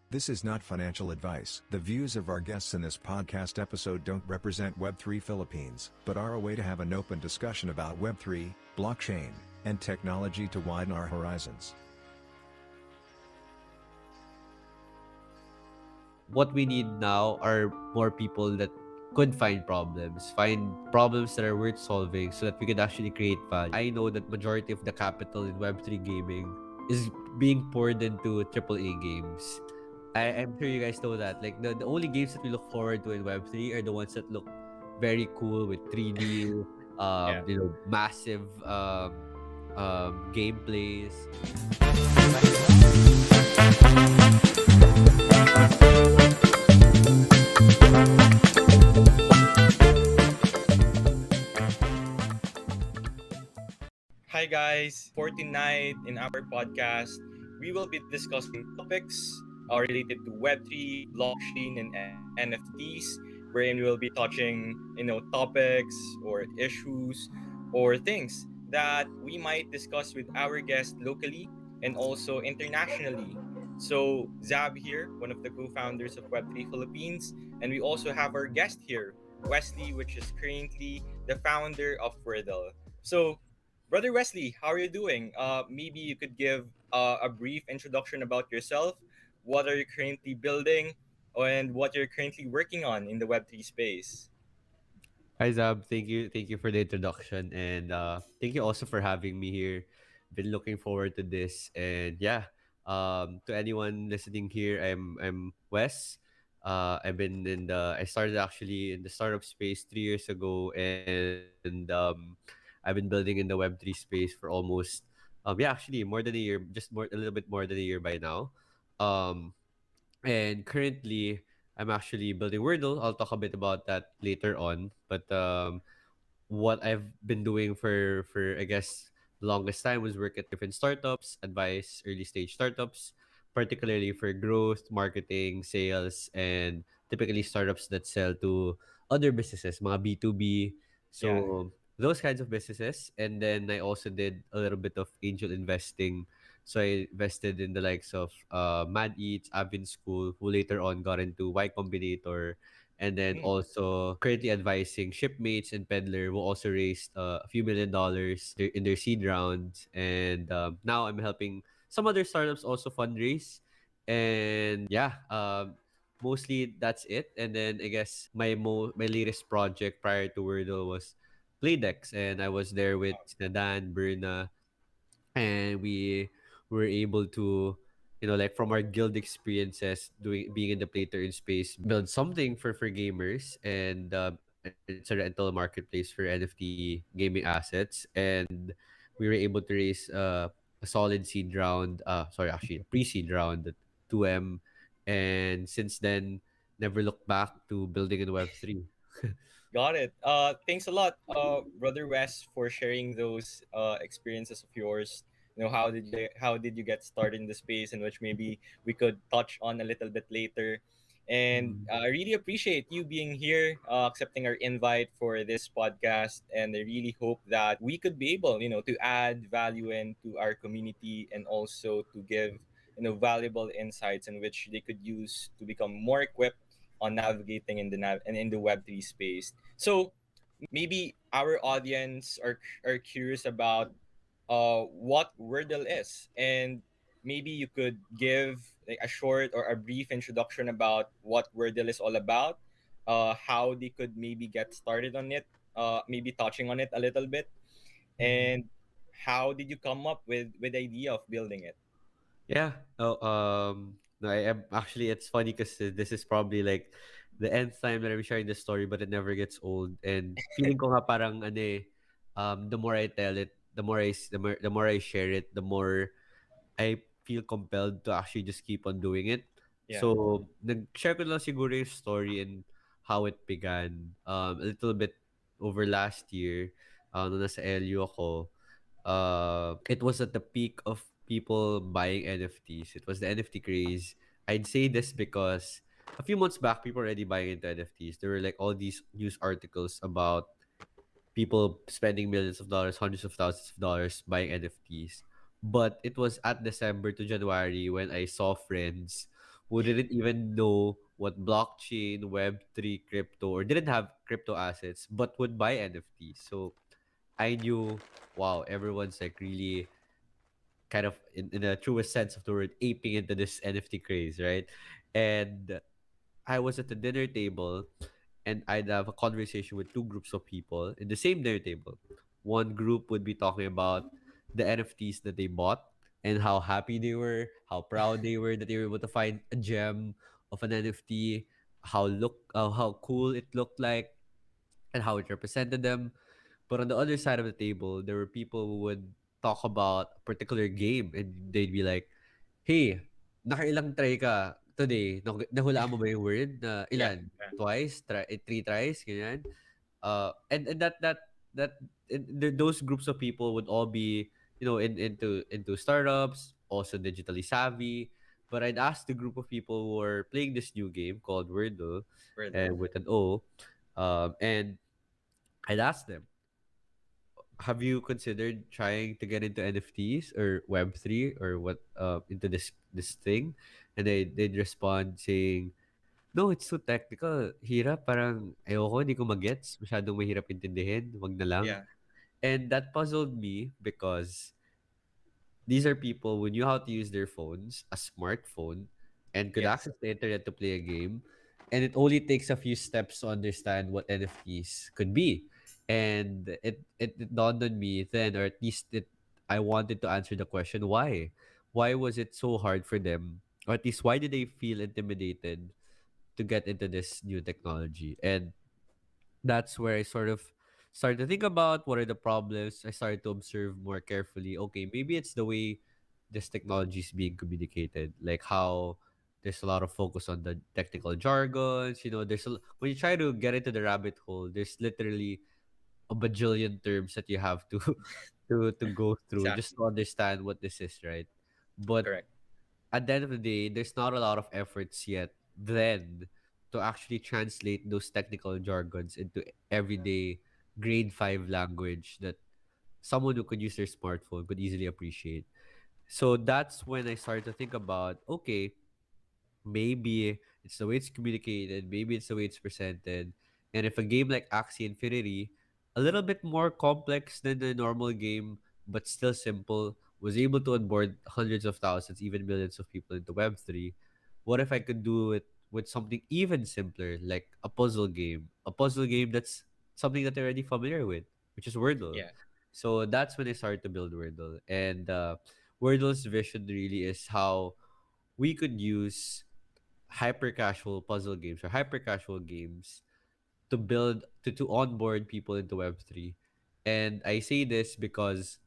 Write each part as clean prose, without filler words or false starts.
This is not financial advice. The views of our guests in this podcast episode don't represent Web3 Philippines, but are a way to have an open discussion about Web3, blockchain, and technology to widen our horizons. What we need now are more people that could find problems that are worth solving so that we could actually create value. I know that majority of the capital in Web3 gaming is being poured into AAA games. I'm sure you guys know that. Like the only games that we look forward to in Web3 are the ones that look very cool with 3D, Yeah. massive gameplays. Hi guys. For tonight in our podcast, we will be discussing topics related to Web3, blockchain, and NFTs, wherein we will be touching, topics or issues or things that we might discuss with our guests locally and also internationally. So Zab here, one of the co-founders of Web3 Philippines, and we also have our guest here, Wesley, which is currently the founder of Wordle. So Brother Wesley, how are you doing? Maybe you could give a brief introduction about yourself. What are you currently building, and what you're currently working on in the Web3 space? Hi Zab, thank you for the introduction, and thank you also for having me here. Been looking forward to this, and yeah, to anyone listening here, I'm Wes. I started actually in the startup space 3 years ago, and I've been building in the Web3 space for almost actually more than a year, a little bit more than a year by now. Um, and currently I'm actually building Wordle. I'll talk a bit about that later on. But what I've been doing for I guess the longest time was work at different startups, advise early stage startups, particularly for growth, marketing, sales, and typically startups that sell to other businesses, mga B2B. Yeah. So those kinds of businesses. And then I also did a little bit of angel investing. So I invested in the likes of Mad Eats, Avin School, who later on got into Y Combinator, and then Mm, also currently advising Shipmates and Peddler, who also raised a few $1 million in their seed rounds. And now I'm helping some other startups also fundraise. And yeah, mostly that's it. And then I guess my latest project prior to Wordle was Playdex, and I was there with Nadan, Berna, and we were able to like from our guild experiences doing being in the play to earn space build something for gamers, and it's a rental marketplace for NFT gaming assets. And we were able to raise a solid seed round, sorry, actually a pre-seed round at 2M, and since then never looked back to building in Web3. got it. Thanks a lot, Brother Wes, for sharing those experiences of yours. How did you get started in the space, and which maybe we could touch on a little bit later. And Mm. I really appreciate you being here, accepting our invite for this podcast. And I really hope that we could be able, to add value into our community and also to give, valuable insights in which they could use to become more equipped on navigating in the Web3 space. So maybe our audience are curious about what Wordle is, and maybe you could give like a short or a brief introduction about what Wordle is all about, how they could maybe get started on it, maybe touching on it a little bit, and how did you come up with the idea of building it? Yeah. Oh, no, I am actually. It's funny because this is probably like the nth time that I'm sharing this story, but it never gets old. And feeling ko nga parang ano the more I tell it, the more I share it, the more I feel compelled to actually just keep on doing it. Yeah. So nag-share ko lang siguro yung story and how it began. A little bit over last year, nung nasa LU ako. It was at the peak of people buying NFTs. It was the NFT craze. I'd say this because a few months back, people were already buying into NFTs. There were like all these news articles about people spending millions of dollars, hundreds of thousands of dollars buying NFTs. But it was at December to January when I saw friends who didn't even know what blockchain, Web3, crypto, or didn't have crypto assets, but would buy NFTs. So I knew, wow, everyone's like really kind of in the truest sense of the word aping into this NFT craze, right? And I was at the dinner table and I'd have a conversation with two groups of people in the same dinner table. One group would be talking about the NFTs that they bought and how happy they were, how proud they were that they were able to find a gem of an NFT, how cool it looked like, and how it represented them. But on the other side of the table, there were people who would talk about a particular game and they'd be like, "Hey, nakailang try ka today? Nahulaan mo ba yung word? Na Yeah. ilan? Twice? Three tries? Ganyan." And those groups of people would all be, into startups, also digitally savvy. But I'd ask the group of people who are playing this new game called Wordle, Wordle. and with an O, and I'd ask them, have you considered trying to get into NFTs or Web3 or what into this thing? And they'd respond saying, no, it's so technical. Hirap, parang ayoko, hindi ko magets. Masyadong mahirap intindihin. Wag na lang. Yeah. And that puzzled me because these are people who knew how to use their phones, a smartphone, and could Yes. access the internet to play a game. And it only takes a few steps to understand what NFTs could be. And it dawned on me then, or at least I wanted to answer the question why. Why was it so hard for them? Or at least why did they feel intimidated to get into this new technology? And that's where I sort of started to think about what are the problems. I started to observe more carefully. Okay, maybe it's the way this technology is being communicated, like how there's a lot of focus on the technical jargons. When you try to get into the rabbit hole, there's literally a bajillion terms that you have to to go through just Exactly. to understand what this is, right? But Correct. at the end of the day, there's not a lot of efforts yet then to actually translate those technical jargons into everyday grade 5 language that someone who could use their smartphone could easily appreciate. So that's when I started to think about, okay, maybe it's the way it's communicated, maybe it's the way it's presented. And if a game like Axie Infinity, a little bit more complex than the normal game, but still simple, was able to onboard hundreds of thousands, even millions of people into Web3, what if I could do it with something even simpler, like a puzzle game? A puzzle game that's something that they're already familiar with, which is Wordle. Yeah. So that's when I started to build Wordle. And Wordle's vision really is how we could use hyper casual puzzle games or hyper casual games to build to onboard people into Web3. And I say this because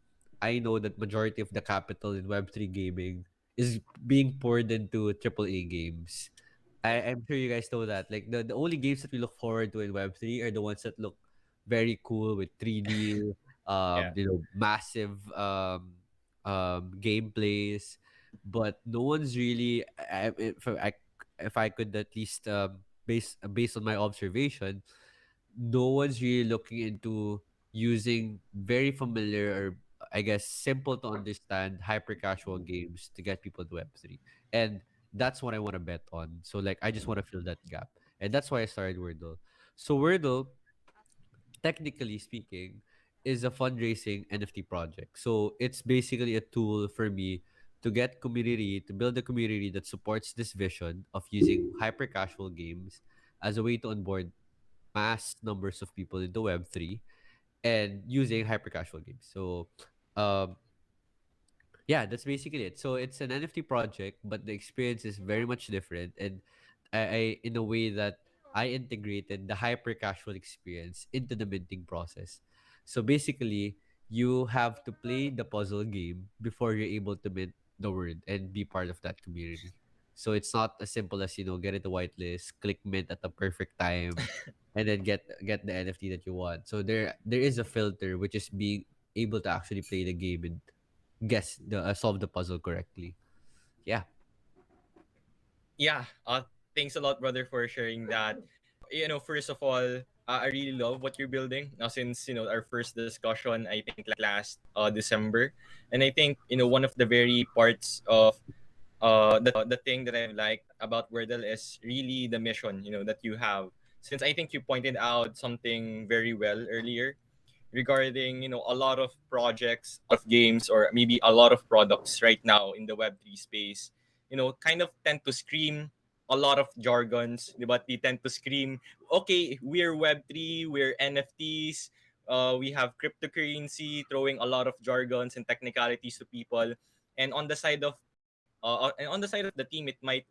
I know that majority of the capital in Web3 gaming is being poured into AAA games. Yeah. I'm sure you guys know that. Like the only games that we look forward to in Web3 are the ones that look very cool with 3D, Yeah. massive gameplays, but no one's really. If I could at least based on my observation, no one's really looking into using very familiar or I guess simple to understand hyper casual games to get people to Web3. And that's what I want to bet on. So like I just want to fill that gap. And that's why I started Wordle. So Wordle, technically speaking, is a fundraising NFT project. So it's basically a tool for me to build a community that supports this vision of using hyper casual games as a way to onboard mass numbers of people into Web3 and using hyper casual games. So, um, yeah, that's basically it. So it's an NFT project, but the experience is very much different. And I in a way that I integrated the hyper casual experience into the minting process. So basically, you have to play the puzzle game before you're able to mint the word and be part of that community. So it's not as simple as get into whitelist, click mint at the perfect time, and then get the NFT that you want. So there is a filter which is being able to actually play the game and solve the puzzle correctly. Yeah. Yeah. Thanks a lot, brother, for sharing that. First of all, I really love what you're building. Now, since our first discussion, I think last December, and I think one of the very parts of the thing that I like about Wordle is really the mission, that you have. Since I think you pointed out something very well earlier regarding, a lot of projects, a lot of games, or maybe a lot of products right now in the Web3 space, kind of tend to scream a lot of jargons, but they tend to scream, okay, we're Web3, we're NFTs, we have cryptocurrency, throwing a lot of jargons and technicalities to people. And on the side of the team, it might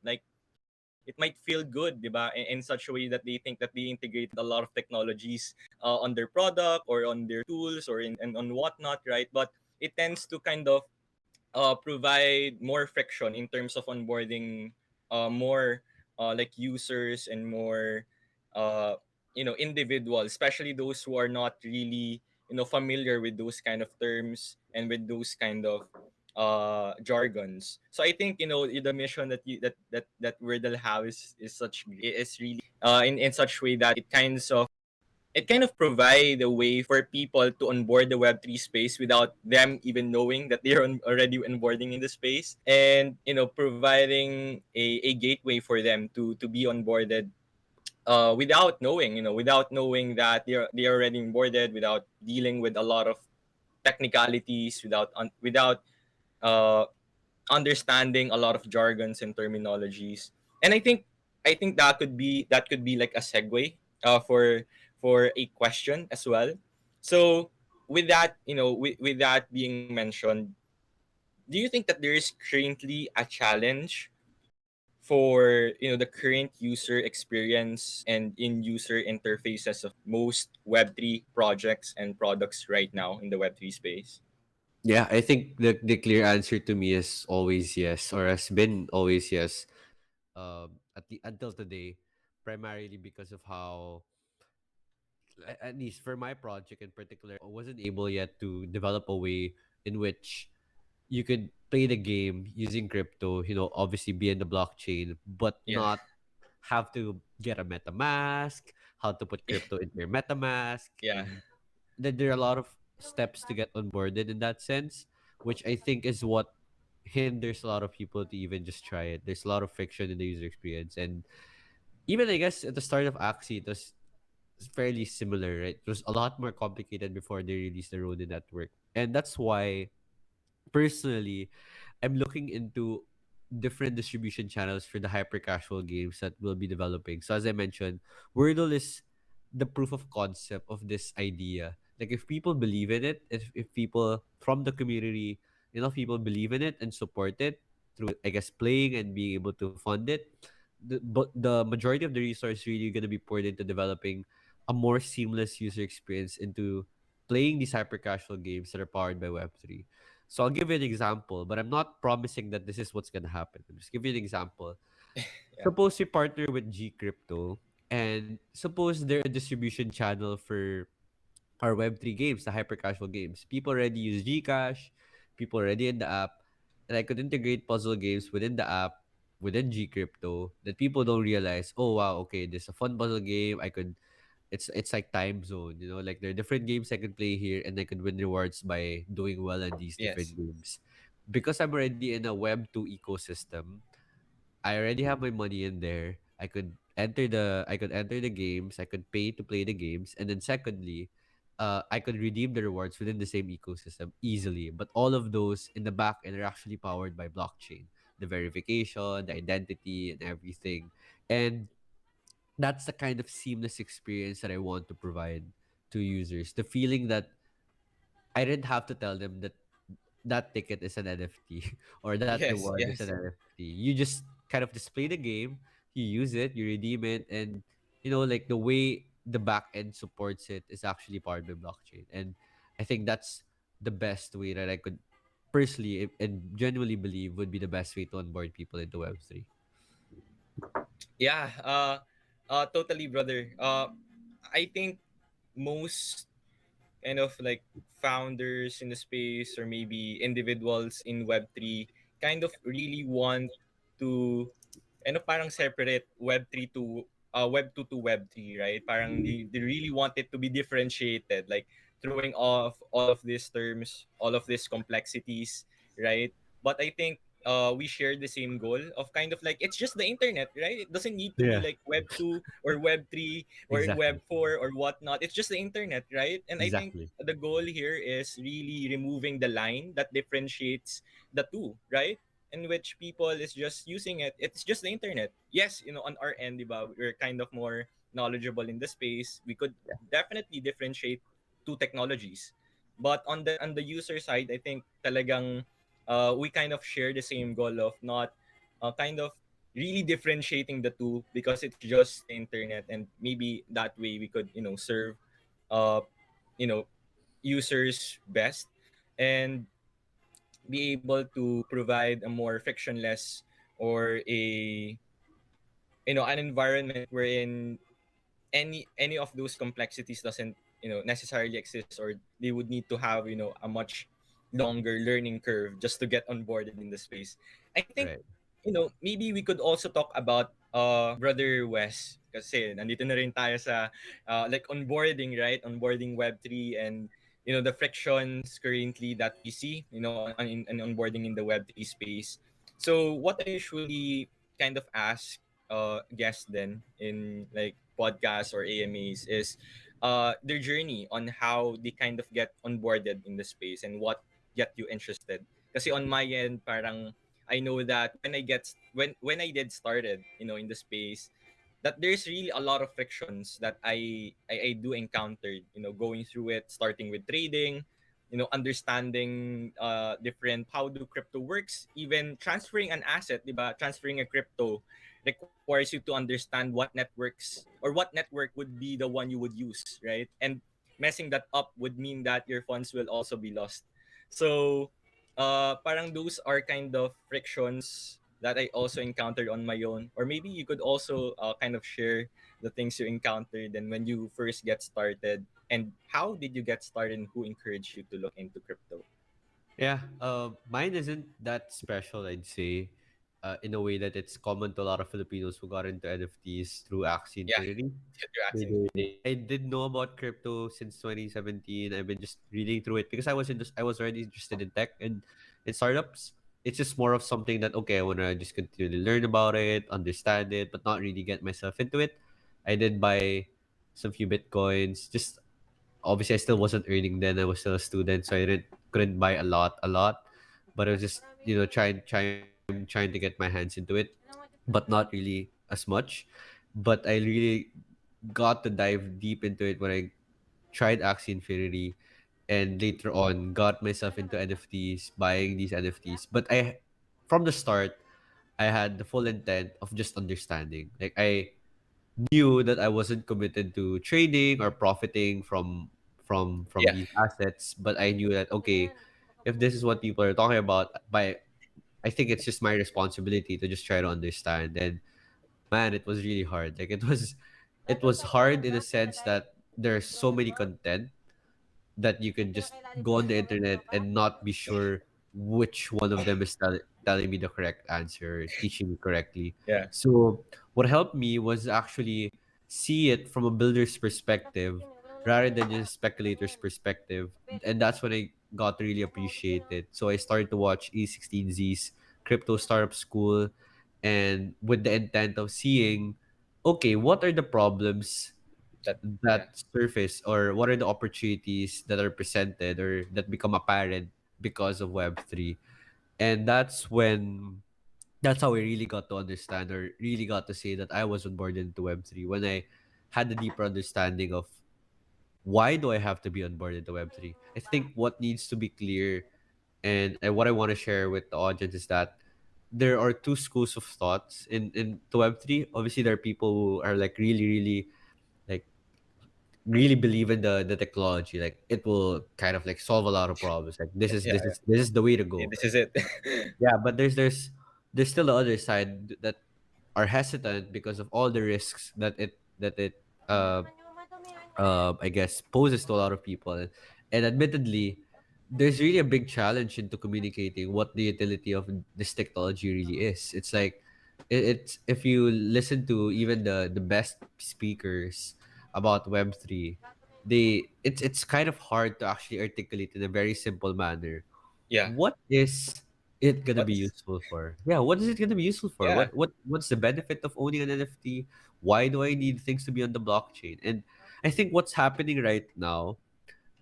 feel good, diba? In such a way that they think that they integrated a lot of technologies on their product or on their tools or in and on whatnot, right? But it tends to kind of provide more friction in terms of onboarding more like users and more uh, individuals, especially those who are not really familiar with those kind of terms and with those kind of jargons. So I think the mission that that Wordle has is is really in such way that it kind of provide a way for people to onboard the Web3 space without them even knowing that they're already onboarding in the space, and providing a gateway for them to be onboarded without knowing that they're already onboarded, without dealing with a lot of technicalities, without uh, understanding a lot of jargons and terminologies. And I think that could be like a segue for a question as well. So with that, with that being mentioned, do you think that there is currently a challenge for the current user experience and in user interfaces of most Web3 projects and products right now in the Web3 space? Yeah, I think the clear answer to me is always yes, or has been always yes. Until today, primarily because of how, at least for my project in particular, I wasn't able yet to develop a way in which you could play the game using crypto. Obviously be in the blockchain, but Yeah. not have to get a MetaMask, how to put crypto in your MetaMask, Yeah. and then there are a lot of steps to get onboarded in that sense, which I think is what hinders a lot of people to even just try it. There's a lot of friction in the user experience, and even I guess at the start of Axie, it was fairly similar, right? It was a lot more complicated before they released the Ronin network, and that's why personally I'm looking into different distribution channels for the hyper casual games that we'll be developing. So as I mentioned, Wordle is the proof of concept of this idea. Like if people believe in it, if people from the community, enough people believe in it and support it through, I guess, playing and being able to fund it, but the majority of the resource really going to be poured into developing a more seamless user experience into playing these hyper casual games that are powered by Web3. So I'll give you an example, but I'm not promising that this is what's gonna happen. I'll just give you an example. Yeah. Suppose we partner with G Crypto, and suppose they're a distribution channel for our Web3 games, the hyper casual games. People already use Gcash, people already in the app, and I could integrate puzzle games within the app, within G Crypto, that people don't realize, oh wow, okay, there's a fun puzzle game. It's like time zone, like there are different games I could play here and I could win rewards by doing well in these different Yes. games. Because I'm already in a Web2 ecosystem, I already have my money in there. I could enter the games, I could pay to play the games, and then secondly, I could redeem the rewards within the same ecosystem easily. But all of those in the back end are actually powered by blockchain. The verification, the identity, and everything. And that's the kind of seamless experience that I want to provide to users. The feeling that I didn't have to tell them that that ticket is an NFT or that Yes. reward is an Yes. NFT. You just kind of display the game, you use it, you redeem it, and like the way the back end supports it is actually powered by blockchain. And I think that's the best way that I could personally and genuinely believe would be the best way to onboard people into Web3. Yeah. Totally, brother. I think most kind of like founders in the space or maybe individuals in Web3 kind of really want to parang separate Web3 to Web2 to Web3, right? Parang they really want it to be differentiated, like throwing off all of these terms, all of these complexities, right? But I think we share the same goal of kind of like it's just the internet, right? It doesn't need to be Yeah, like Web 2 or Web 3 or exactly. Web 4 or whatnot. It's just the internet, right? And I think Exactly. the goal here is really removing the line that differentiates the two, right? In which people is just using it. It's just the internet. Yes, on our end, diba, we're kind of more knowledgeable in the space. We could definitely differentiate two technologies. But on the user side, I think talagang we kind of share the same goal of not kind of really differentiating the two because it's just the internet, and maybe that way we could serve uh you know users best and be able to provide a more frictionless or a an environment wherein any of those complexities doesn't necessarily exist, or they would need to have a much longer learning curve just to get onboarded in the space. I think Right. maybe we could also talk about brother Wes, kasi nandito na rin tayo sa like onboarding, right? Onboarding Web3 and the frictions currently that we see in onboarding in the Web3 space. So what I usually kind of ask guests then in like podcasts or AMAs is their journey on how they kind of get onboarded in the space and what get you interested. Kasi on my end, parang I know that when I did started, in the space, that there's really a lot of frictions that I do encountered, going through it, starting with trading, understanding different how do crypto works, even transferring an asset, diba? Transferring a crypto requires you to understand what networks or what network would be the one you would use, right? And messing that up would mean that your funds will also be lost. So, parang those are kind of frictions that I also encountered on my own. Or maybe you could also kind of share the things you encountered and when you first get started, and how did you get started and who encouraged you to look into crypto? Yeah, mine isn't that special, I'd say, in a way that it's common to a lot of Filipinos who got into NFTs through Axie Yeah, Infinity. you're asking. I did know about crypto since 2017. I've been just reading through it because I was already interested in tech and in startups. It's just more of something that okay, I wanna just continue to learn about it, understand it, but not really get myself into it. I did buy some few bitcoins. Just obviously, I still wasn't earning then. I was still a student, so I didn't couldn't buy a lot. But I was just trying to get my hands into it, but not really as much. But I really got to dive deep into it when I tried Axie Infinity, and later on got myself into NFTs, buying these NFTs. But from the start, I had the full intent of just understanding. Like I knew that I wasn't committed to trading or profiting from Yeah, these assets, but I knew that okay, if this is what people are talking about, I think it's just my responsibility to just try to understand. And man, it was really hard. Like it was hard in a sense that there's so many content that you can just go on the internet and not be sure which one of them is telling me the correct answer, teaching me correctly. yeah, So what helped me was actually see it from a builder's perspective rather than just speculator's perspective. And that's when I got to really appreciate it. So I started to watch E16Z's Crypto Startup School, and with the intent of seeing, okay, what are the problems that yeah, that surface, or what are the opportunities that are presented or that become apparent because of Web3. And that's how I really got to understand, or really got to say that I was on board into Web3 when I had a deeper understanding of why do I have to be on board into Web3. I think what needs to be clear, and what I want to share with the audience is that there are two schools of thoughts in to Web3. Obviously, there are people who are like like really believe in the technology, like it will kind of like solve a lot of problems, like this is yeah, this yeah. is this is the way to Yeah, go. this is it. Yeah, but there's still the other side that are hesitant because of all the risks that it uh I guess poses to a lot of people. And admittedly, there's really a big challenge into communicating what the utility of this technology really is. It's like it's if you listen to even the best speakers about Web3, it's kind of hard to actually articulate in a very simple manner Yeah, what is it gonna be What's useful for? Yeah, what is it gonna be useful for? yeah, What's the benefit of owning an NFT? Why do I need things to be on the blockchain? And I think what's happening right now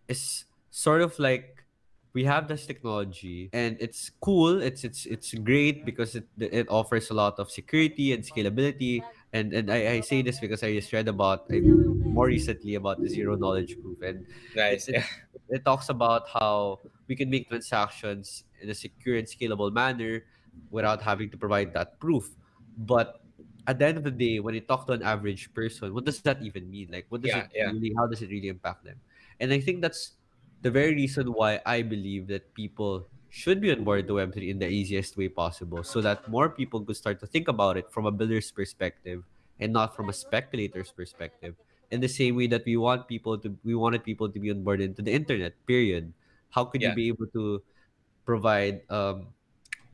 is sort of like we have this technology and it's cool, it's great because it offers a lot of security and scalability. And I say this because I just read about more recently about the zero knowledge proof, and it, nice. it it talks about how we can make transactions in a secure and scalable manner without having to provide that proof. But at the end of the day, when you talk to an average person, what does that even mean? Like, what does it Yeah, yeah, really, how does it really impact them? And I think that's the very reason why I believe that people should be on board the Web3 in the easiest way possible, so that more people could start to think about it from a builder's perspective and not from a speculator's perspective. In the same way that we wanted people to be on board into the internet, period. How could you yeah, be able to provide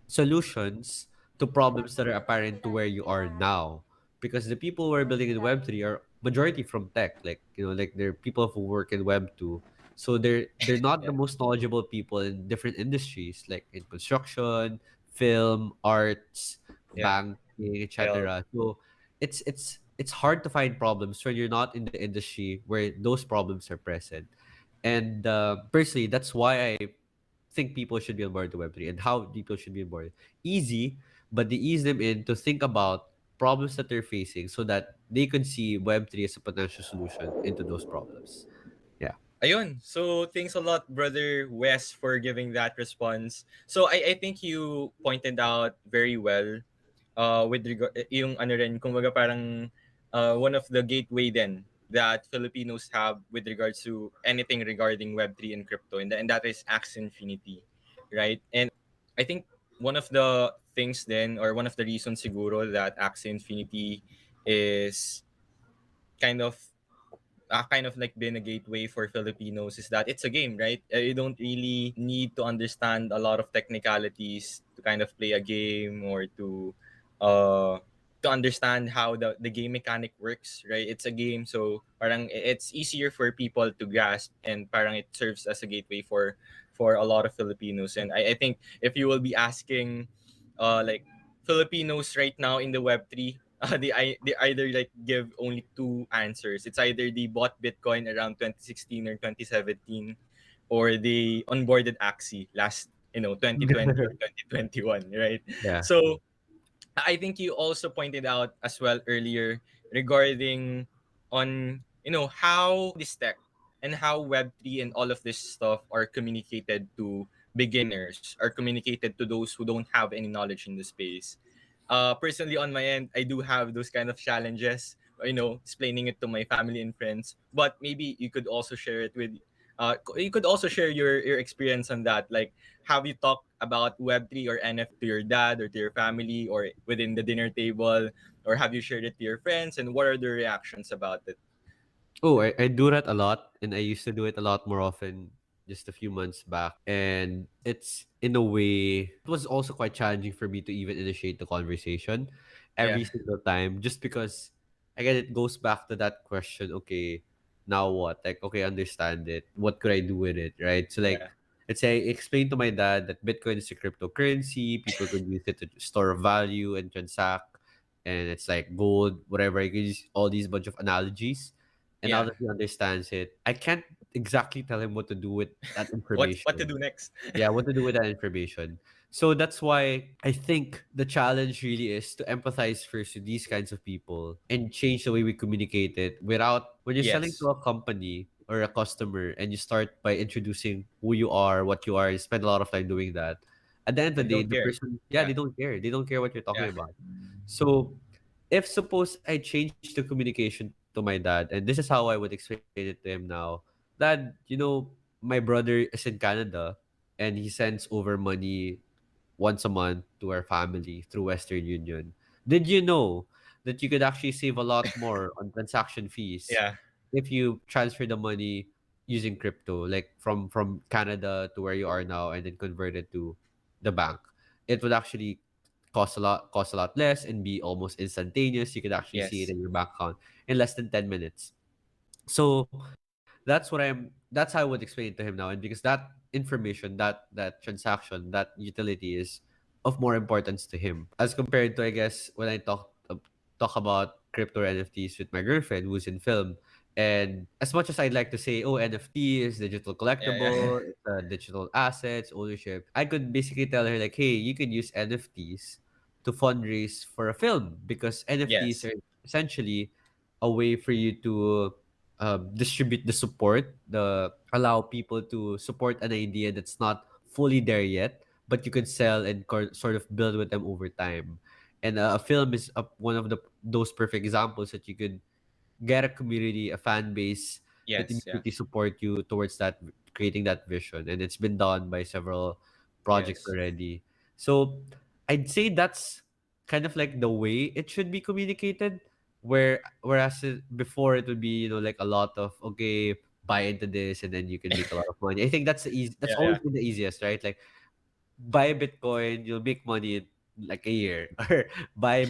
solutions to problems that are apparent to where you are now? Because the people who are building in Web3 are majority from tech, like, like they're people who work in Web2. So they're not the yeah, most knowledgeable people in different industries, like in construction, film, arts, yeah. banking, Hell, etc. So it's hard to find problems when you're not in the industry where those problems are present. And personally, that's why I think people should be on board to Web3, and how people should be on board. Easy, but they ease them in to think about problems that they're facing so that they could see Web3 as a potential solution into those problems. Yeah. ayun. So thanks a lot, brother Wes, for giving that response. So I think you pointed out very well with regard yung ano rin kumbaga parang one of the gateway then that Filipinos have with regards to anything regarding Web3 and crypto, and that is Axie Infinity, right? And I think one of the things then, or one of the reasons siguro that Axie Infinity is kind of kind of like been a gateway for Filipinos is that it's a game, right? You don't really need to understand a lot of technicalities to kind of play a game, or uh to understand how the game mechanic works, right? It's a game, so parang it's easier for people to grasp, and parang it serves as a gateway for a lot of Filipinos. And I think if you will be asking like Filipinos right now in the Web3, they either like give only two answers. It's either they bought Bitcoin around 2016 or 2017, or they onboarded Axie last 2020 or 2021, right? Yeah. So I think you also pointed out as well earlier regarding on how this tech and how Web3 and all of this stuff are communicated to beginners, are communicated to those who don't have any knowledge in the space. Personally, on my end, I do have those kind of challenges, explaining it to my family and friends. But maybe you could also share it with, you could also share your experience on that. Like, have you talked about Web3 or NFT to your dad or to your family or within the dinner table, or have you shared it to your friends? And what are the reactions about it? Oh, I do that a lot, and I used to do it a lot more often just a few months back. And it's in a way, it was also quite challenging for me to even initiate the conversation Yeah, every single time, just because, again, it goes back to that question, okay, now what? Like, okay, understand it. What could I do with it, right? So, like, yeah, let's say I explained to my dad that Bitcoin is a cryptocurrency, people could use it to store value and transact, and it's like gold, whatever. I could use all these bunch of analogies, and now yeah. that he understands it, I can't exactly tell him what to do with that What to information. do next? Yeah, what to do with that information. So that's why I think the challenge really is to empathize first with these kinds of people and change the way we communicate it without, when you're selling Yes, to a company or a customer and you start by introducing who you are, what you are, you spend a lot of time doing that. At the end of the they day, don't the care. person, yeah, Yeah, they don't care. They don't care what you're talking yeah, about. So if suppose I change the communication to my dad, and this is how I would explain it to him now, Dad, my brother is in Canada and he sends over money once a month to our family through Western Union. Did you know that you could actually save a lot more on transaction fees yeah. if you transfer the money using crypto, like from Canada to where you are now, and then convert it to the bank? It would actually cost a lot less and be almost instantaneous. You could actually see it Yes, in your bank account in less than 10 minutes. So that's how I would explain it to him now. And because that information, that transaction, that utility is of more importance to him as compared to, I guess, when I talk about crypto or NFTs with my girlfriend who's in film. And as much as I'd like to say, oh, NFT is digital Yeah, collectible, yeah. it's digital assets, ownership, I could basically tell her like, hey, you could use NFTs to fundraise for a film because NFTs are Yes. essentially a way for you to distribute the support, the allow people to support an idea that's not fully there yet, but you could sell and sort of build with them over time. And a film is one of those perfect examples that you could get a community, a fan base that Yes. Yeah. immediately support you towards that creating that vision. And it's been done by several projects Yes. already. So I'd say that's kind of like the way it should be communicated. Whereas before it would be, like a lot of, okay, buy into this and then you can make a lot of money. I think that's the easy, that's Yeah. always Yeah. been the easiest, right? Like buy Bitcoin, you'll make money in like a year. Or buy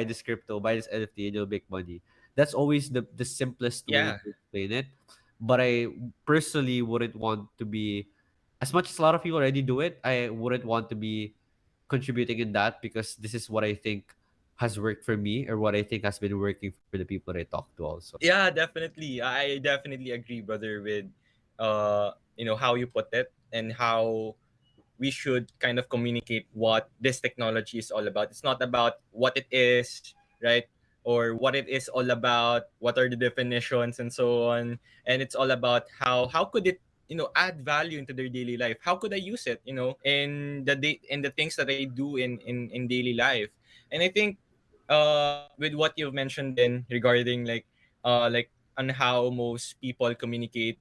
this crypto, buy this NFT, and you'll make money. That's always the simplest way Yeah. to explain it. But I personally wouldn't want to be, as much as a lot of people already do it, I wouldn't want to be contributing in that because this is what I think has worked for me or what I think has been working for the people that I talk to also. Yeah, definitely. I definitely agree, brother, with how you put it and how we should kind of communicate what this technology is all about. It's not about what it is, right? Or what it is all about, what are the definitions and so on. And it's all about how could it, add value into their daily life. How could I use it, in the things that I do in daily life. And I think with what you've mentioned then regarding like on how most people communicate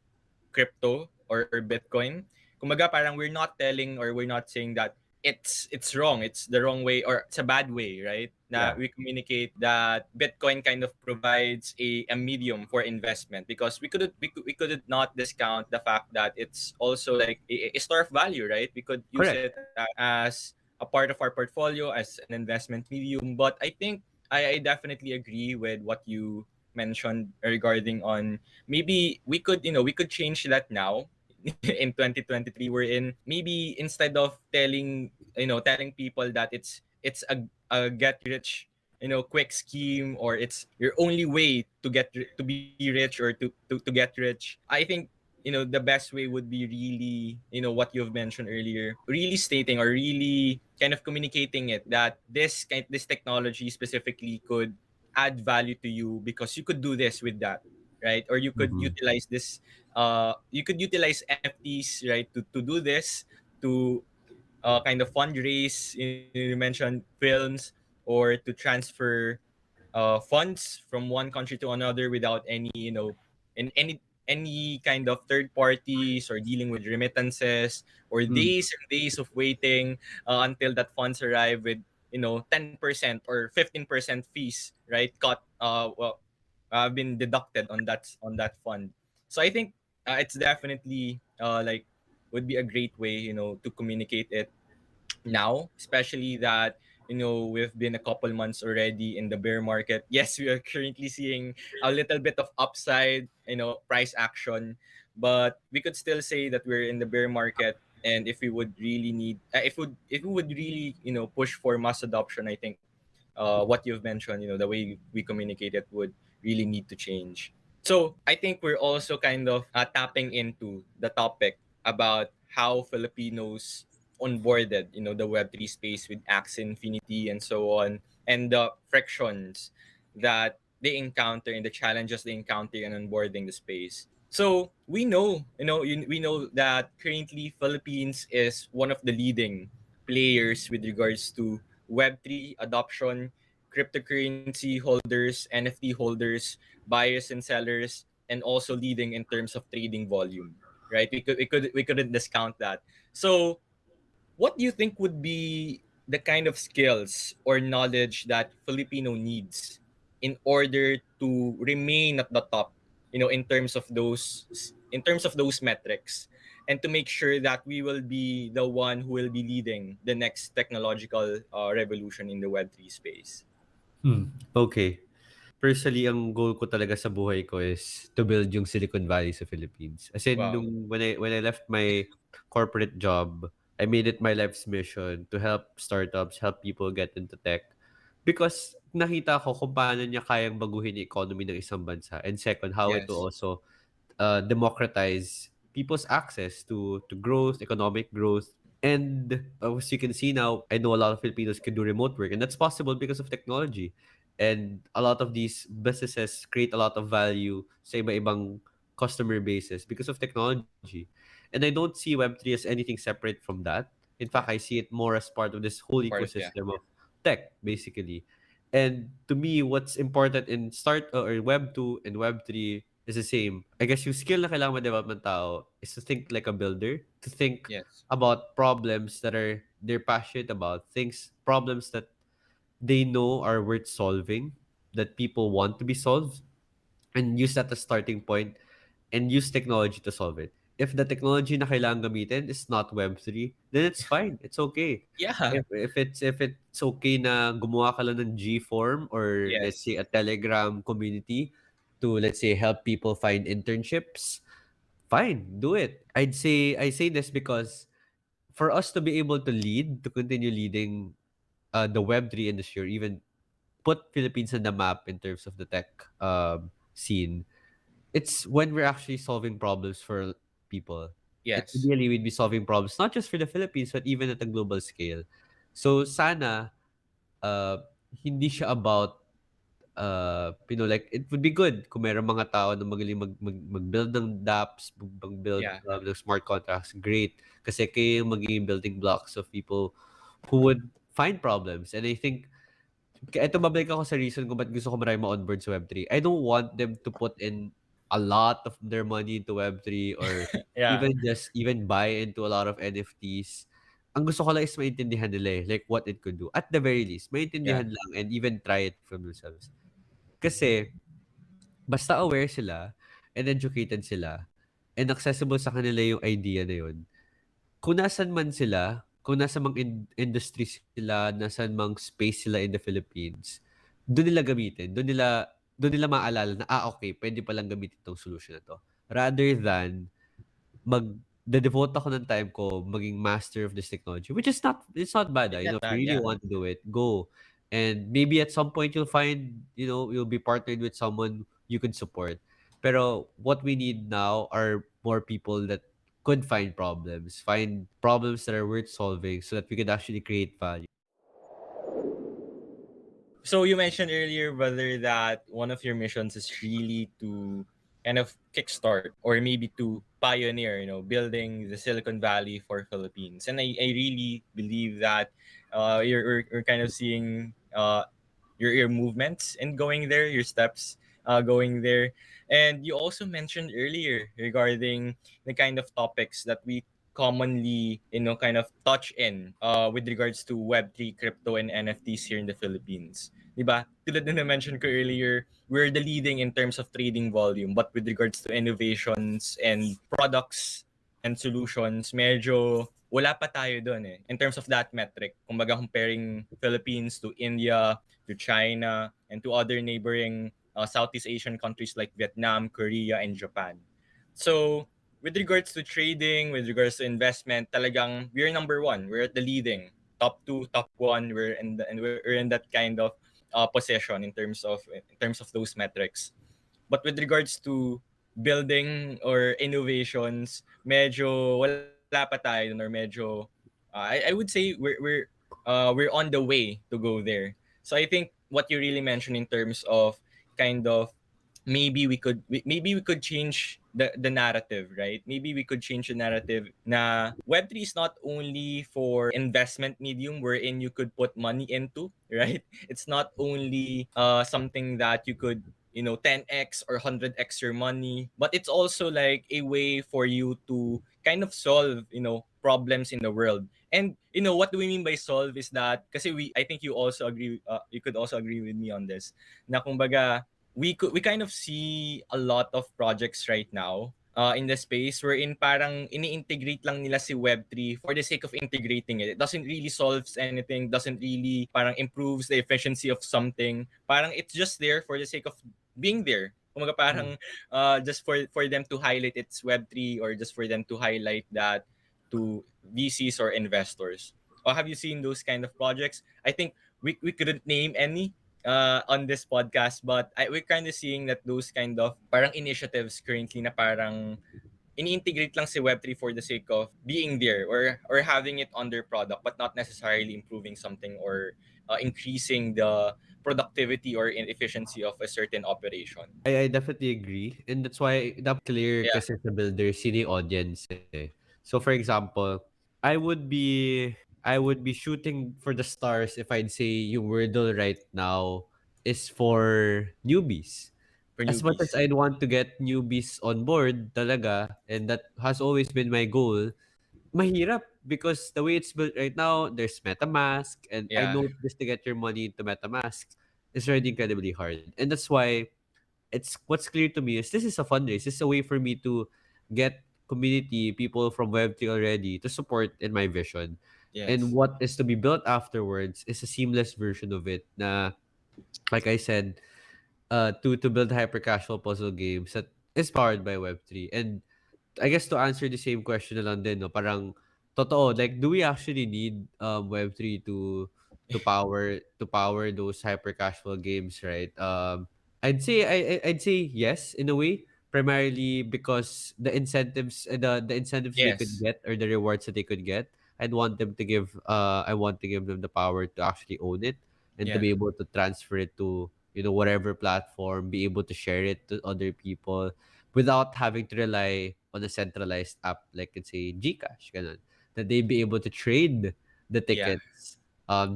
crypto or Bitcoin. Kumaga parang we're not telling or we're not saying that it's wrong, it's the wrong way or it's a bad way, right? Na Yeah, we communicate that Bitcoin kind of provides a medium for investment because we could not discount the fact that it's also like a store of value, right? We could use correct. it as a part of our portfolio as an investment medium. But I think I definitely agree with what you mentioned regarding on maybe we could change that now in 2023 we're in maybe instead of telling people that it's a get rich quick scheme or it's your only way to be rich or to get rich. I think the best way would be really what you've mentioned earlier, really stating or really kind of communicating it that this technology specifically could add value to you because you could do this with that, right? Or you could Mm-hmm. utilize this you could utilize NFTs, right, to do this, to kind of fundraise. You mentioned films or to transfer funds from one country to another without any in any kind of third parties or dealing with remittances or Mm. days and days of waiting until that funds arrive with 10% or 15% fees, right, cut been deducted on that fund. So I think it's definitely like would be a great way to communicate it now, especially that we've been a couple months already in the bear market. Yes, we are currently seeing a little bit of upside, price action, but we could still say that we're in the bear market. And if we would really need, if we would really push for mass adoption, I think what you've mentioned, the way we communicate it would really need to change. So I think we're also kind of tapping into the topic about how Filipinos onboarded, the Web3 space with Axie Infinity and so on, and the frictions that they encounter and the challenges they encounter in onboarding the space. So we know that currently Philippines is one of the leading players with regards to Web3 adoption, cryptocurrency holders, NFT holders, buyers and sellers, and also leading in terms of trading volume. Right? We couldn't discount that. So what do you think would be the kind of skills or knowledge that Filipino needs in order to remain at the top, in terms of those metrics, and to make sure that we will be the one who will be leading the next technological revolution in the Web3 space? Hmm. Okay. Personally, ang goal ko talaga sa buhay ko is to build yung Silicon Valley sa Philippines. As in, Wow. when I left my corporate job, I made it my life's mission to help startups, help people get into tech. Because nakita ko kung paano niya kayang baguhin yung economy ng isang bansa. And second, how it will Yes. also democratize people's access to growth, economic growth. And as you can see now, I know a lot of Filipinos can do remote work, and that's possible because of technology. And a lot of these businesses create a lot of value sa iba-ibang customer bases because of technology. And I don't see Web3 as anything separate from that. In fact, I see it more as part of this whole Part of, yeah. ecosystem of tech, basically. And to me, what's important in start or Web 2 and Web 3 is the same. I guess yung skill na kailangan ma-develop ng tao is to think like a builder, to think Yes. about problems that are they're passionate about, things problems that they know are worth solving, that people want to be solved, and use that as starting point and use technology to solve it. If the technology na kailangan gamitin is not Web3, then it's fine. It's okay. Yeah. If it's okay na gumawa ka lang ng G-form or let's Yes. say a Telegram community to let's say help people find internships, fine, do it. I say this because for us to be able to lead, to continue leading the Web3 industry or even put Philippines on the map in terms of the tech scene, it's when we're actually solving problems for people. And Yes. ideally, we'd be solving problems not just for the Philippines, but even at a global scale. So sana, uh, hindi siya about, like, it would be good kung meron mga tao na magaling mag-build ng dApps, mag-build Yeah. ng smart contracts. Great. Kasi kayo yung magiging building blocks of people who would find problems. And I think kaya ito babalik ako sa reason kung ba't gusto ko marami ma-onboard sa Web3. I don't want them to put in a lot of their money into Web3 or Yeah. even buy into a lot of NFTs. Ang gusto ko lang is maintindihan nila like what it could do. At the very least, Yeah. maintindihan lang and even try it from themselves. Kasi basta aware sila and educated sila and accessible sa kanila yung idea na yun, kung nasan man sila, kung nasa mang industry sila, nasan mang space sila in the Philippines, doon nila gamitin. Doon nila maalala na, okay, pwede palang gamitin tong solution na to. Rather than mag-devote ako ng time ko maging master of this technology, which is not, it's not bad. It's If not you bad. really Yeah. want to do it, go. And maybe at some point you'll find, you'll be partnered with someone you could support. Pero what we need now are more people that could find problems that are worth solving so that we could actually create value. So you mentioned earlier, brother, that one of your missions is really to kind of kickstart or maybe to pioneer, building the Silicon Valley for Philippines. And I really believe that you're kind of seeing your movements and going there, your steps going there. And you also mentioned earlier regarding the kind of topics that we commonly kind of touch in with regards to Web3, crypto, and NFTs here in the Philippines. Diba? Tulad na na-mention ko earlier, we're the leading in terms of trading volume, but with regards to innovations and products and solutions, medyo wala pa tayo doon in terms of that metric. Kumbaga comparing Philippines to India, to China, and to other neighboring Southeast Asian countries like Vietnam, Korea, and Japan. So, with regards to trading, with regards to investment, talagang we're number one. We're at the leading top two, top one. We're in that kind of position in terms of those metrics. But with regards to building or innovations, medyo wala pa tayo dun, or medyo I would say we're on the way to go there. So I think what you really mentioned in terms of kind of maybe we could change the narrative, right? Maybe we could change the narrative na Web3 is not only for investment medium wherein you could put money into, right? It's not only something that you could 10x or 100x your money, but it's also like a way for you to kind of solve problems in the world. And what do we mean by solve is that kasi I think you could also agree with me on this, na kumbaga we kind of see a lot of projects right now in the space wherein parang ini-integrate lang nila si Web3 for the sake of integrating it. It doesn't really solves anything, doesn't really parang improves the efficiency of something. Parang it's just there for the sake of being there. Kumaga parang just for them to highlight its Web3, or just for them to highlight that to VCs or investors. Or have you seen those kind of projects? I think we couldn't name any on this podcast, but we're kind of seeing that those kind of parang initiatives currently na parang ini-integrate lang si Web3 for the sake of being there, or having it on their product, but not necessarily improving something, or increasing the productivity or efficiency of a certain operation. I definitely agree. And that's why dapat clear Yeah. kasi sa builder sino yung audience eh. So for example, I would be I would be shooting for the stars if I'd say yung Wordle right now is for newbies. For As much as newbies. I'd want to get newbies on board talaga, and that has always been my goal, mahirap because the way it's built right now, there's MetaMask, and I Yeah. know just to get your money into MetaMask is already incredibly hard. And that's why it's what's clear to me is this is a fundraise. This is a way for me to get community people from Web3 already to support in my vision. And Yes. what is to be built afterwards is a seamless version of it na, like I said, to build hyper casual puzzle games that is powered by Web3. And I guess to answer the same question na lang din, no, parang totoo, like do we actually need Web3 to power those hyper casual games, right? I'd say yes in a way, primarily because the incentives they could Yes. get, or the rewards that they could get. I want to give them the power to actually own it, and to Yeah. be able to transfer it to whatever platform, be able to share it to other people without having to rely on a centralized app like, let's say, Gcash, ganun. That they be able to trade the Yeah. tickets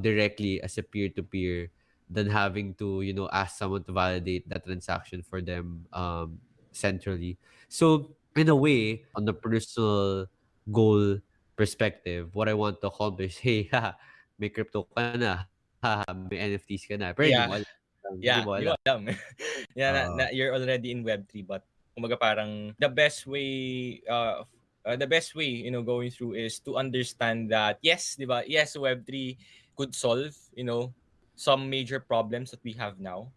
directly as a peer-to-peer, than having to ask someone to validate that transaction for them centrally. So in a way, on the personal goal perspective, what I want to accomplish, hey, haha, may crypto ka na, haha, may NFTs ka na, pero hindi mo alam, Yeah. hindi mo Yeah. alam. Di mo alam. Yeah, Uh, you're already in Web3, but kumaga parang the best way, going through is to understand that yes, di ba? Yes, Web3 could solve, some major problems that we have now,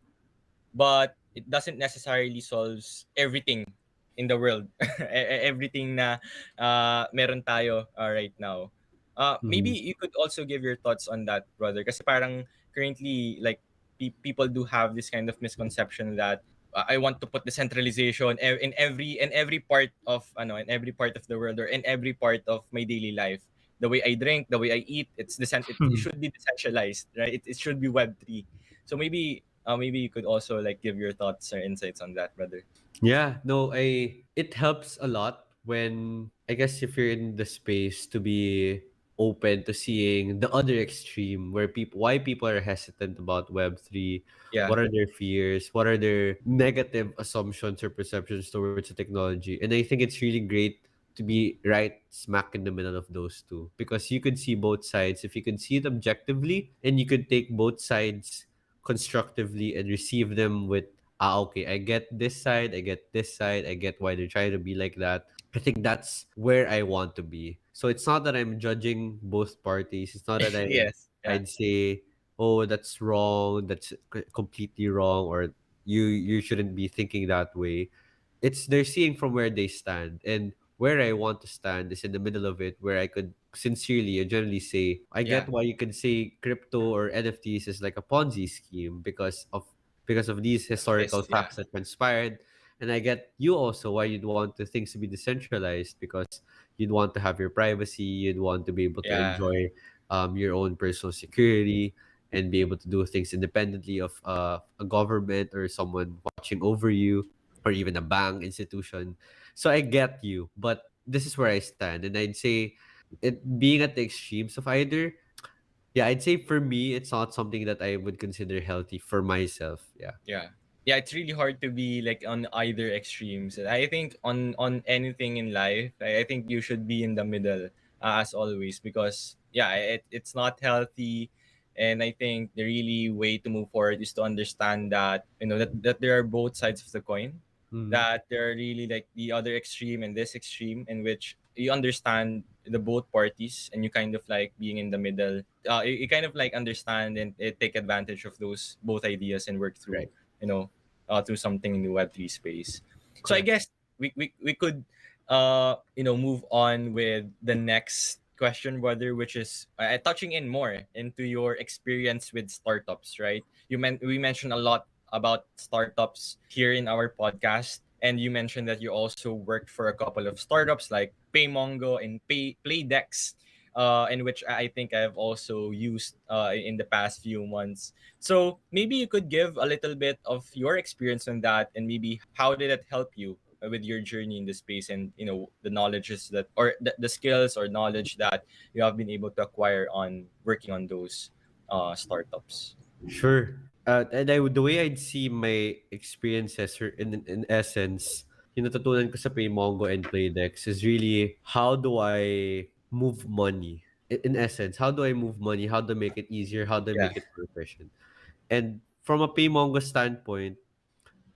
but it doesn't necessarily solves everything in the world. Everything na meron tayo right now. Maybe mhm. you could also give your thoughts on that, brother, kasi parang currently, like, people do have this kind of misconception that I want to put the centralization in every part of in every part of the world, or in every part of my daily life. The way I drink, the way I eat, it should be decentralized, right? It should be Web3. So maybe you could also like give your thoughts or insights on that, brother. Yeah, no, it helps a lot when, I guess, if you're in the space, to be open to seeing the other extreme, where people are hesitant about Web3, Yeah. what are their fears, what are their negative assumptions or perceptions towards the technology. And I think it's really great to be right smack in the middle of those two, because you could see both sides. If you could see it objectively, and you could take both sides constructively and receive them with, okay, I get this side, I get this side, I get why they're trying to be like that. I think that's where I want to be. So it's not that I'm judging both parties. It's not that Yes. Yeah. I'd say, oh, that's wrong, that's completely wrong, or you shouldn't be thinking that way. It's they're seeing from where they stand, and where I want to stand is in the middle of it, where I could sincerely and generally say, I Yeah. get why you could say crypto or NFTs is like a Ponzi scheme because of these historical This. Yeah. facts that transpired. And I get you also why you'd want to things to be decentralized, because you'd want to have your privacy, you'd want to be able to Yeah. enjoy your own personal security, and be able to do things independently of a government or someone watching over you, or even a bank institution. So I get you, but this is where I stand. And I'd say it being at the extremes of either, yeah, I'd say for me, it's not something that I would consider healthy for myself. Yeah. Yeah. Yeah, it's really hard to be like on either extremes. I think on anything in life, I think you should be in the middle, as always, because yeah, it's not healthy. And I think the really way to move forward is to understand that that there are both sides of the coin, Mm-hmm. that there are really like the other extreme and this extreme, in which you understand the both parties, and you kind of like being in the middle. You kind of like understand and take advantage of those both ideas and work through, Right. through something in the Web3 space. So I Correct. guess we could move on with the next question, brother, which is touching in more into your experience with startups, right? We mentioned a lot about startups here in our podcast, and you mentioned that you also worked for a couple of startups like Paymongo and Playdex, in which I think I've also used in the past few months. So maybe you could give a little bit of your experience on that, and maybe how did it help you with your journey in the space, and the knowledges that, or the skills or knowledge that you have been able to acquire on working on those startups. Sure. And the way I'd see my experiences or in essence, yung natutunan ko sa Paymongo and Playdex is really how do I move money? In essence, how do I move money? How do I make it easier? How do I Yeah. make it more efficient? And from a Paymongo standpoint,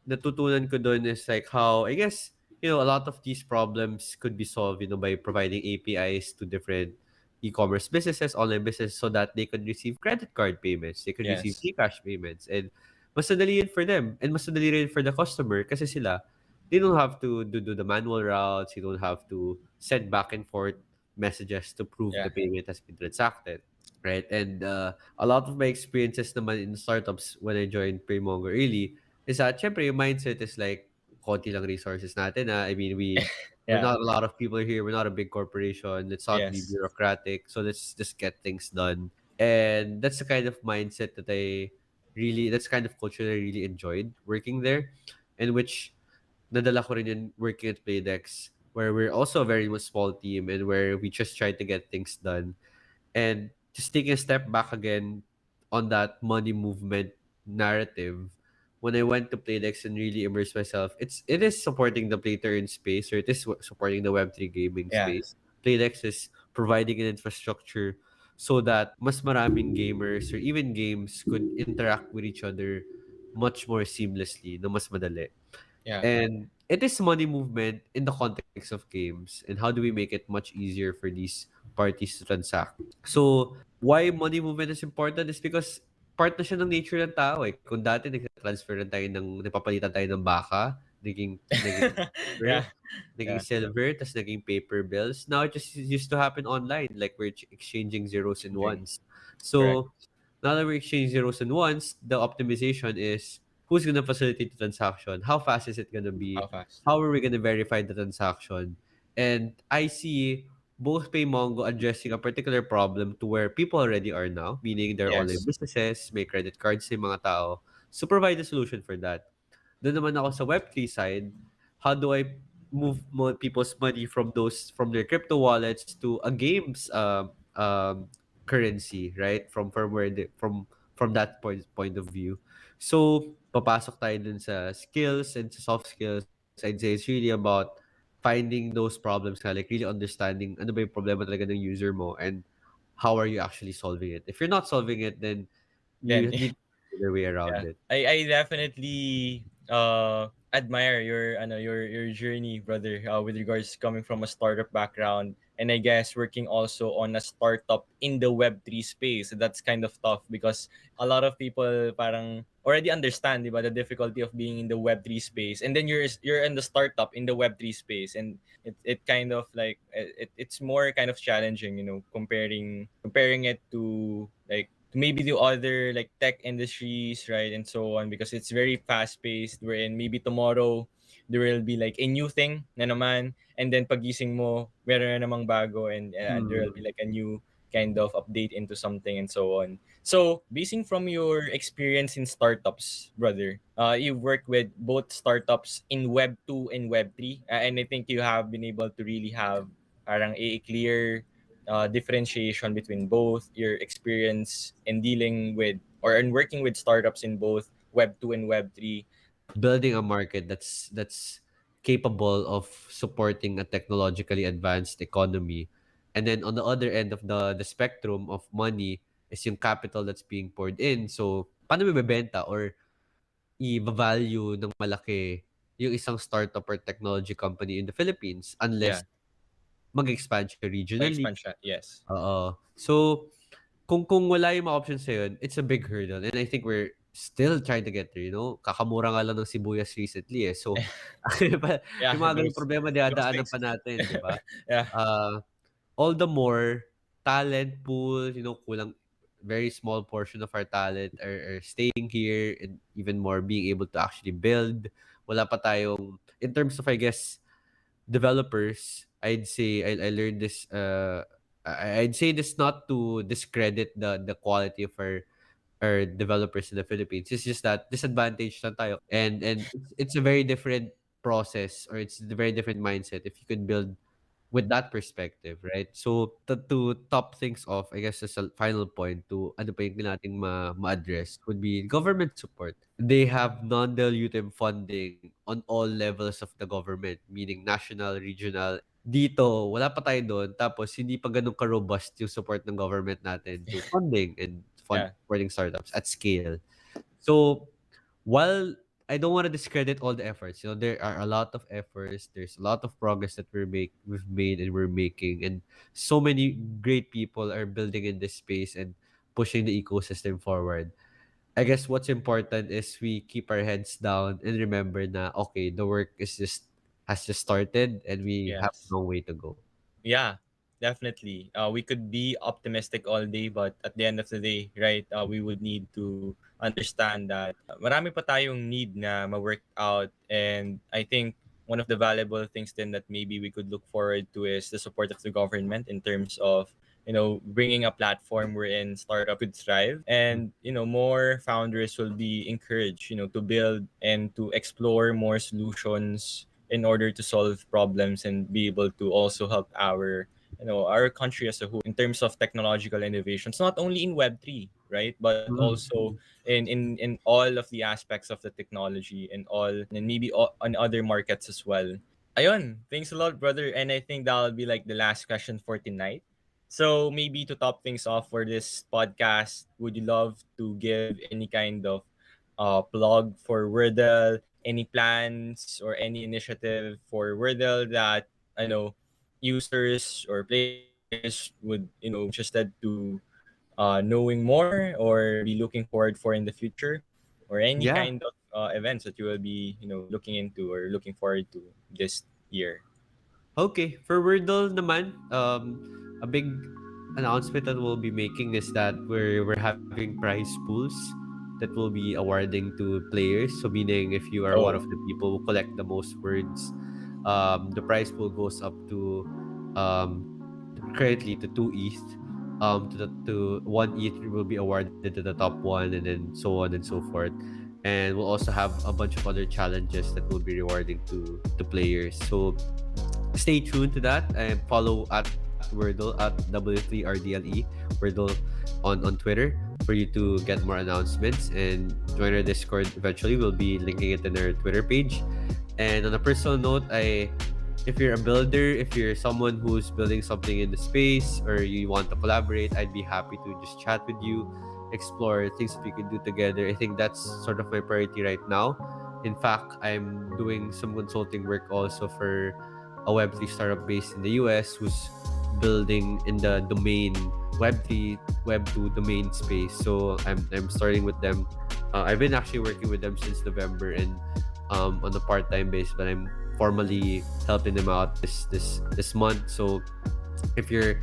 natutunan ko doon is like how I guess a lot of these problems could be solved by providing APIs to different e-commerce businesses, online businesses so that they could receive credit card payments, they could receive Yes. GCash payments, and mas madali yun for them and mas madali rin for the customer kasi sila they don't have to do the manual routes, you don't have to send back and forth messages to prove Yeah. the payment has been transacted, right? And a lot of my experiences naman in startups when I joined Paymongo really is that syempre yung mindset is like konti lang resources natin I mean we're Yeah. not a lot of people here, we're not a big corporation, let's not be Yes. bureaucratic, so let's just get things done. And that's the kind of mindset that that's the kind of culture that I really enjoyed working there, and which nadala ko rin yun working at Playdex, where we're also a very much small team and where we just try to get things done. And just taking a step back again on that money movement narrative, when I went to Playdex and really immersed myself, it is supporting the play to earn space, or it is supporting the Web3 gaming Yeah. space. Playdex is providing an infrastructure so that mas maraming gamers or even games could interact with each other much more seamlessly, na mas madali. Yeah. And it is money movement in the context of games. And how do we make it much easier for these parties to transact? So, why money movement is important is because part na siya ng nature ng tao eh. Kung dati nagtatransfer na tayo napapalitan tayo ng baka, naging Yeah. silver, naging Yeah. silver, tas naging paper bills. Now, it just used to happen online. Like, we're exchanging zeros and Changing. ones. Correct. So, now that we're exchanging zeros and ones, the optimization is who's gonna facilitate the transaction? How fast is it gonna How be? fast? How are we gonna verify the transaction? And I see both Paymongo addressing a particular problem to where people already are now, meaning they're online Yes. businesses, may credit cards yung mga tao. So provide a solution for that. Doon naman ako sa Web3 side, how do I move more people's money from their crypto wallets to a game's currency, right? From where from that point of view. So, papasok tayo dun sa skills and sa soft skills. I'd say it's really about finding those problems ka, like really understanding ano ba yung problema talaga ng user mo and how are you actually solving it. If you're not solving it, then you Then need to find a way around yeah, it. I definitely admire your journey, brother, with regards to coming from a startup background, and I guess working also on a startup in the Web3 space. That's kind of tough because a lot of people parang already understand, diba, the difficulty of being in the Web3 space, and then you're in the startup in the Web3 space, and it kind of like it's more kind of challenging, comparing it to like maybe the other like tech industries, right, and so on, because it's very fast paced, wherein maybe tomorrow there will be like a new thing na naman, and then pagising mo meron na namang bago, and there will be Hmm. like a new kind of update into something, and so on. So basing from your experience in startups, brother, you've worked with both startups in web 2 and web 3, and I think you have been able to really have parang a clear differentiation between both your experience in dealing with or in working with startups in both Web 2 and Web 3. Building a market that's capable of supporting a technologically advanced economy, and then on the other end of the spectrum of money is yung capital that's being poured in. So paano mo ibebenta or i-value ng malaki yung isang startup or technology company in the Philippines Yeah, unless mag-expand siya regionally. expansion. Yes. So kung wala yung mga options na yun, it's a big hurdle. And I think still trying to get there, you know? Kakamura nga lang ng sibuyas recently eh. So, Yeah, yung mga ganung those problema those dinadaanan things. pa natin, di ba? Yeah, Uh, all the more, talent pool, you know, kulang, very small portion of our talent are staying here, and even more being able to actually build. Wala pa tayong, in terms of, I guess, developers, I'd say I learned this I'd say this not to discredit the quality of our developers in the Philippines. It's just that disadvantage lang tayo, and it's a very different process, or it's a very different mindset if you could build with that perspective, right? So to top things off, I guess as a final point to ano pa yung nating ma-address would be government support. They have non-dilutive funding on all levels of the government, meaning national, regional. Dito, wala pa tayo doon. Tapos, hindi pa ganun ka-robust yung support ng government natin to funding and yeah, supporting startups at scale. So, while I don't want to discredit all the efforts, you know, there are a lot of efforts. There's a lot of progress that we've made and we're making, and so many great people are building in this space and pushing the ecosystem forward. I guess what's important is we keep our heads down and remember that okay, the work is just has just started and we have a yes. long way to go. Yeah, definitely. We could be optimistic all day, but at the end of the day, right, we would need to understand that marami pa tayong need na ma-work out. And I think one of the valuable things then that maybe we could look forward to is the support of the government in terms of, bringing a platform wherein startup could thrive, and more founders will be encouraged, to build and to explore more solutions in order to solve problems and be able to also help our country as a whole in terms of technological innovations, not only in Web3, right, but Mhm. also in all of the aspects of the technology and all, and maybe on other markets as well. Ayun, thanks a lot, brother. And I think that'll be like the last question for tonight. So maybe to top things off for this podcast, would you love to give any kind of plug for Wordle, any plans or any initiative for Wordle that I know users or players would be interested to knowing more or be looking forward for in the future, or any Yeah. kind of events that you will be looking into or looking forward to this year. Okay, for Wordle naman, a big announcement that we'll be making is that we're having prize pools that we'll be awarding to players. So meaning if you are one Oh, of the people who collect the most words, the prize pool goes up to currently to 2 ETH. To 1 ETH will be awarded to the top one, and then so on and so forth. And we'll also have a bunch of other challenges that will be rewarding to players. So stay tuned to that and follow at Wordle at W3RDLE Wordle on Twitter for you to get more announcements, and join our Discord eventually. We'll be linking it in our Twitter page. And on a personal note, if you're a builder, if you're someone who's building something in the space or you want to collaborate, I'd be happy to just chat with you, explore things that we could do together. I think that's sort of my priority right now. In fact, I'm doing some consulting work also for a Web3 startup based in the US who's building in the domain Web3, Web2 domain space. So I'm starting with them. I've been actually working with them since November, and on a part-time basis, but I'm formally helping them out this month. So if you're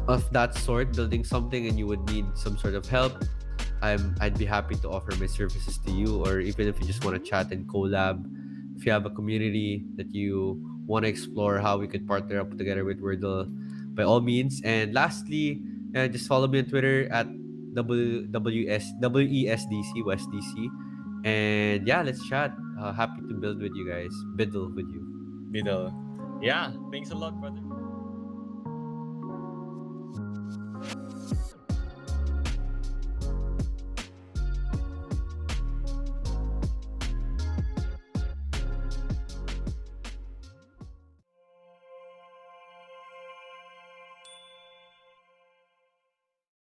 of that sort, building something, and you would need some sort of help, I'd be happy to offer my services to you. Or even if you just want to chat and collab, if you have a community that you want to explore how we could partner up together with Wordle, by all means. And lastly, just follow me on Twitter at WESDC WestDC. And yeah, let's chat. Happy to build with you guys, biddle with you. Vidal. Yeah, thanks a lot, brother.